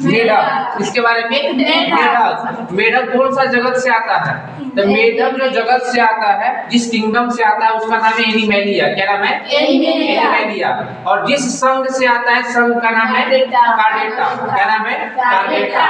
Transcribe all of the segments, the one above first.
मेढक। इसके बारे में मेढक। मेढक कौन सा जगत से आता है? तो मेढक जो जगत से आता है, जिस किंगडम से आता है, उसका नाम है एनिमैलिया। क्या नाम है? एनिमैलिया। और जिस संघ से आता है, संघ का नाम है कार्डेटा। क्या नाम है? कार्डेटा।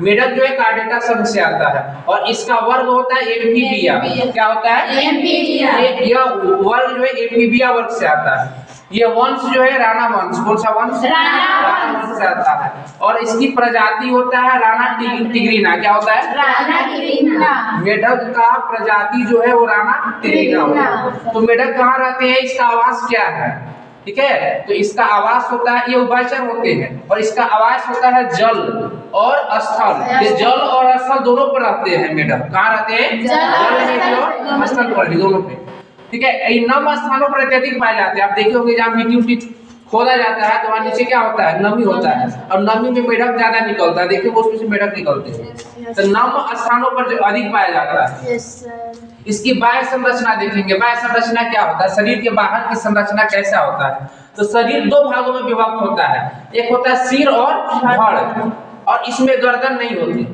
मेढक जो है कार्डेटा संघ से आता है और इसका वर्ग होता है एम्फीबिया। क्या होता है? एम्फीबिया। यह वर्ग जो है एम्फीबिया वर्ग से आता है। ये वंश जो है राणा वंश। कौन सा वंश? राणा वंश से आता है। और इसकी प्रजाति होता है राणा टिग्रीना। क्या होता है? राणा टिग्रीना। मेढक का प्रजाति जो है वो राणा टिग्रीना होता है। तो मेढक कहाँ रहते हैं? इसका आवास क्या है? ठीक है, तो इसका आवास होता है, ये उभयचर होते हैं और इसका आवास होता है जल और स्थल। ये जल और स्थल दोनों पर रहते हैं मेढक। कहाँ रहते हैं? जल में और स्थल पर, दोनों पे। ठीक है, ये नम स्थानों पर अत्यधिक पाए जाते हैं। आप देखे होंगे जहाँ मिट्टी खोदा जाता है तो वहाँ नीचे क्या होता है? नमी होता है और नमी में मेढक ज्यादा निकलता है। देखिए वो उसमें से मेढक निकलते हैं। तो नम स्थानों पर जो अधिक पाया जाता है। इसकी बाह्य संरचना देखेंगे। बाह्य संरचना क्या होता है? शरीर के बाहर की संरचना कैसा होता है? तो शरीर दो भागों में विभक्त होता है। एक होता है सिर और धड़, और इसमें गर्दन नहीं होती।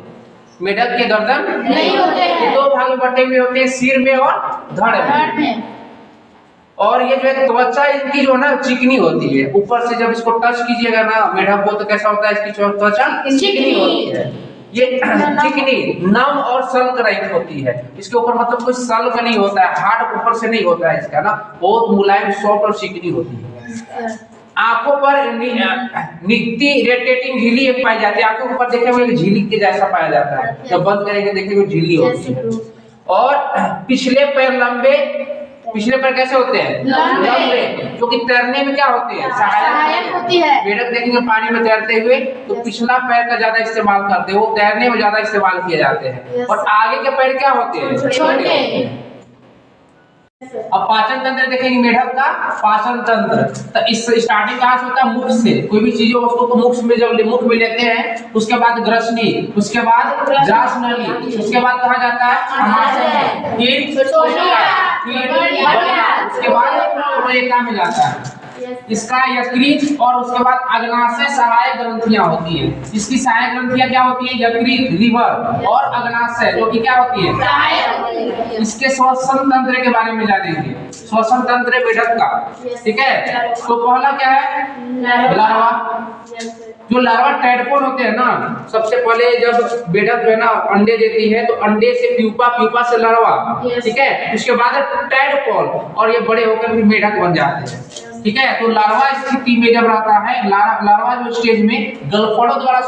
मेढक के गर्दन नहीं होते। दो भाग में बटे हुए होते हैं, सिर में और धड़ में। और ये जो है त्वचा इनकी जो है ना चिकनी होती है। ऊपर से जब इसको टच कीजिएगा ना मेढक को, तो कैसा होता है? इसकी त्वचा चिकनी होती है। ये चिकनी, नम और सल्क रहित होती है। इसके ऊपर मतलब कोई सल्क नहीं होता है, हार्ड ऊपर से नहीं होता है इसका ना, बहुत मुलायम, सॉफ्ट और चिकनी होती है। आंखों पर निकटी रोटेटिंग झिल्ली एक पाई जाती है। आंखों के ऊपर देखे हुए एक झिल्ली के जैसा पाया जाता है। जब बंद करेंगे देखेंगे झिल्ली होती है। और पिछले पैर लंबे, पिछले पैर कैसे होते हैं? लंबे, क्योंकि तैरने में क्या होती है? सहायक होती है। मेढक देखेंगे पानी में तैरते हुए तो पिछला पैर का ज्यादा इस्तेमाल करते हैं, वो तैरने में ज्यादा इस्तेमाल किए जाते हैं। और आगे के पैर क्या होते हैं? छोटे। अब पाचन तंत्र देखेंगे मेढक का। पाचन तंत्र तो इस स्टार्टिंग कहाँ से होता है? मुख से। कोई भी चीजों वस्तु को मुख में जब मुख में लेते हैं, उसके बाद ग्रसनी, उसके बाद जास नली, उसके बाद कहा जाता है आमाशय, फिर उसके बाद प्रेका में जाता है। इसका यकृत और उसके बाद अग्नाशय सहायक ग्रंथियां होती है। इसकी सहायक ग्रंथियां क्या होती है? यकृत, लिवर और अग्नाशय, जो कि क्या होती है? इसके श्वसन तंत्र के बारे में जानेंगे। श्वसन तंत्र मेढक का। ठीक है, तो पहला क्या है? लार्वा। जो लार्वा टैडपोल होते हैं ना, सबसे पहले जब मेढक जो है ना अंडे देती है तो अंडे से प्यूपा, प्यूपा से लार्वा। ठीक है, उसके बाद टैडपोल और ये बड़े होकर भी मेढक बन जाते हैं। ठीक है, तो लार्वा स्थिति में जब रहता है, लार्वा जो स्टेज में गलफड़ों द्वारा